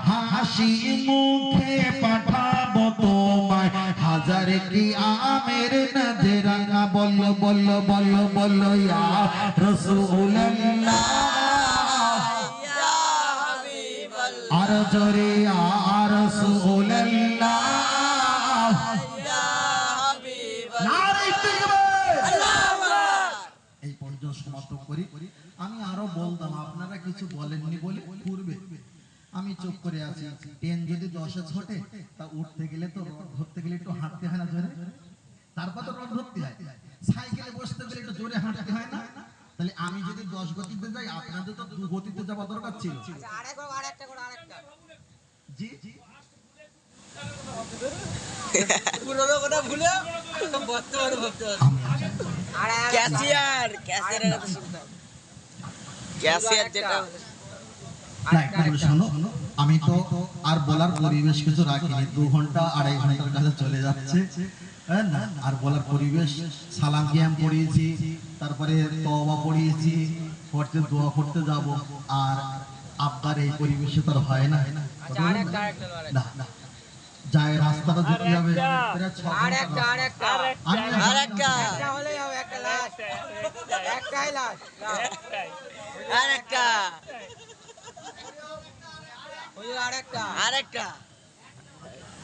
হাসি মুখে পাঠাবো তোমায় হাজার কি আমের নজরানা বলো বলো বলো বলো ইয়া রাসূলুল্লাহ ইয়া হাবিবাল্লাহ আর জোরে ইয়া রাসূলুল্লাহ ইয়া হাবিবাল্লাহ নারে তাকবীর আল্লাহু আকবার। এই পর্যন্ত সমাপ্ত করি। আমি আরো বলতাম আপনারা কিছু বলেননি বলে পূর্বে আমি চুপ করে আছি। ট্রেন যদি 10-এ ছোটে তা উঠতে গেলে তো রড ধরতে গেলে একটু হাঁটতে হয় না জোরে, তারপর তো রড ধরতে হয়। সাইকেলে বসতে গেলে একটু জোরে হাঁটতে হয় না? তাহলে আমি যদি 10 গতিতে যাই আপনাদের তো 2 গতিতে যাওয়া দরকার ছিল। আরেকটা জি পুরনো কথা ভুলে বর্তমানে ভাবতে হবে। ক্যাশিয়ার যেটা না একটু শোনো, আমি তো আর বলার পরিবেশ কিছু রাখিনি। 2 ঘন্টা 2.5 ঘন্টার কাছে চলে যাচ্ছে, হ্যাঁ না? আর বলার পরিবেশ সালাম কিয়াম পড়িয়েছি, তারপরে তওবা পড়িয়েছি, পড়তে দোয়া করতে যাব। আর আপনার এই পরিবেশে তো আর হয় না। না না যায় রাস্তাটা যেতে হবে প্রায় 6 ঘন্টা।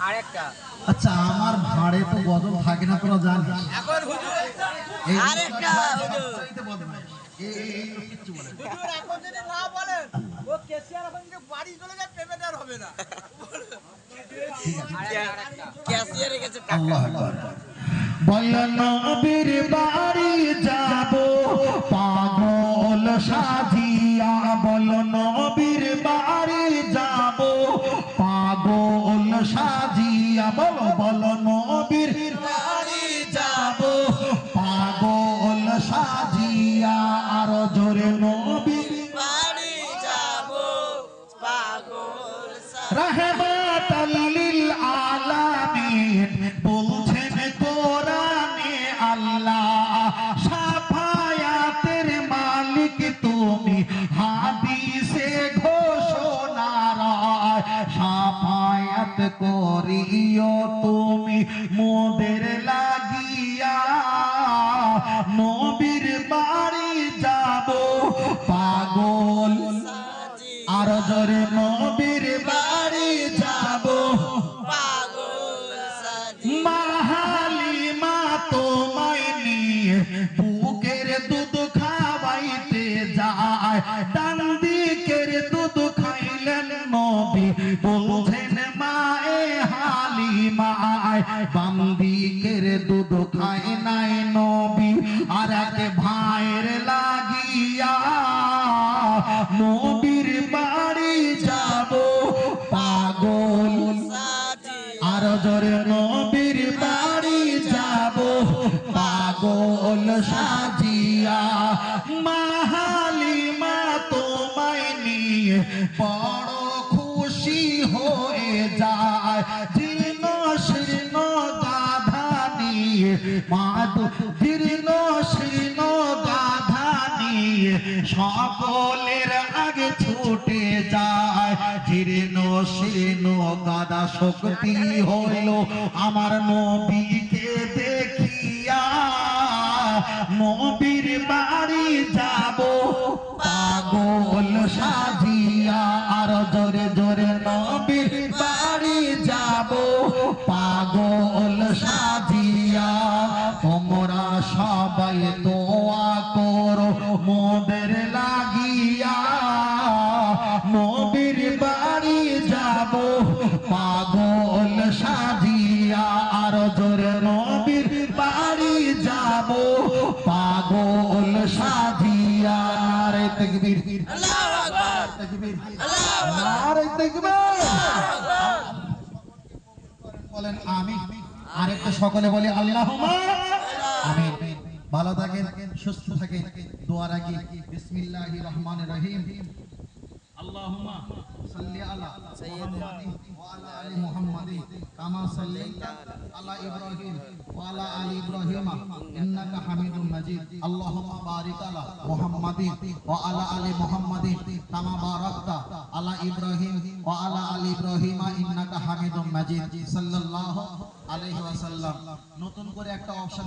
আরেকটা আচ্ছা আমার ভাড়ে তো বদল থাকে না, তোরা জানিস। এখন হুজুর এই আরেকটা হুজুর চাইতে বদমাইশ। এই কিচ্ছু বলে না। হুজুর এখন যদি না বলেন ও ক্যাশিয়ার এখন যে বাড়ি চলে যায় পেমেন্ট আর হবে না। ক্যাশিয়ার রেখেছে আল্লাহু আকবার। বল নবীর বাড়ি যাব পাগল সাজিয়া, বল নবীর বাড়ি যাব পাগল সাজিয়া, বলো বল নবীর বাড়ি যাব পাগল সাজিয়া, আর জোরে নবীর বাড়ি যাব পাগল রাহমাতাল লিল আলামিন বলছেন কোরআনে আল্লাহ, সাফায়াতের মালিক তুমি হাদিসে ঘোষণা রায়, সাফায়াত করিও তুমি মোদের লাগিয়া, নবীর বাড়ি যাব পাগল, আর জোরে নবীর বাড়ি যাব পাগল সাজি মাহালিমা তোমায় নিয়ে বুকের দুধ খাওয়াইতে যায়, ডান দিকের দুধ খাইলেন নবী বলছেন মায়ে হালিমায়, বাম দিকের দুধ খায় নাই নবী, আর এক ভাইয়ের লাগিয়া নবীর বাড়ি যাব পাগল, সাজি আর জোরে নবীর বাড়ি যাব পাগল সাজিয়া, মাহালিমা তোমায় নিয়ে বড় খুশি হয়ে যায়, জীর্ণ শীর্ণ গাধা নিয়ে মাধু জীর্ণ শীর্ণ গাধা নিয়ে সকলের আগে ছুটে যায়, জীর্ণ শীর্ণ গাধা শক্তি হইল আমার নবীকে দেখিয়া, নবীর বাড়ি যাব পাগল সাজিয়া, আর জোরে জোরে নবীর বাড়ি যাব পাগল সাজিয়া, তোমরা সবাই দোয়া করো মোদের লাগিয়া, নবীর বাড়ি যাব পাগল সাজিয়া, আর জোরে নবীর বাড়ি যাব পাগল সাজিয়া, নারে তাকবীর আল্লাহু আকবার তাকবীর আল্লাহু আকবার নারে তাকবীর, বলেন আমিন। আরেকটা সকলে বলি আল্লাহুম্মা আমিন। ভালো থাকেন, সুস্থ থাকেন, দোয়া রাখি। বিসমিল্লাহির রহমানির রহিম। আল্লাহুম্মা সাল্লি মুহাম্মাদিন ওয়া আলা আলি মুহাম্মাদিন কামা সাল্লাইতা আলা ইব্রাহিম ওয়া আলা আলি ইব্রাহিম ইন্নাকা হামিদুম মাজিদ আল্লাহুম্মা বারিক আলা মুহাম্মাদিন ওয়া আলা আলি মুহাম্মাদিন কামা বারাকতা আলা ইব্রাহিম ওয়া আলা আলি ইব্রাহিম ইন্নাকা হামিদুম মাজিদ সাল্লাল্লাহু আলাইহি ওয়াসাল্লাম। নতুন করে একটা অপশন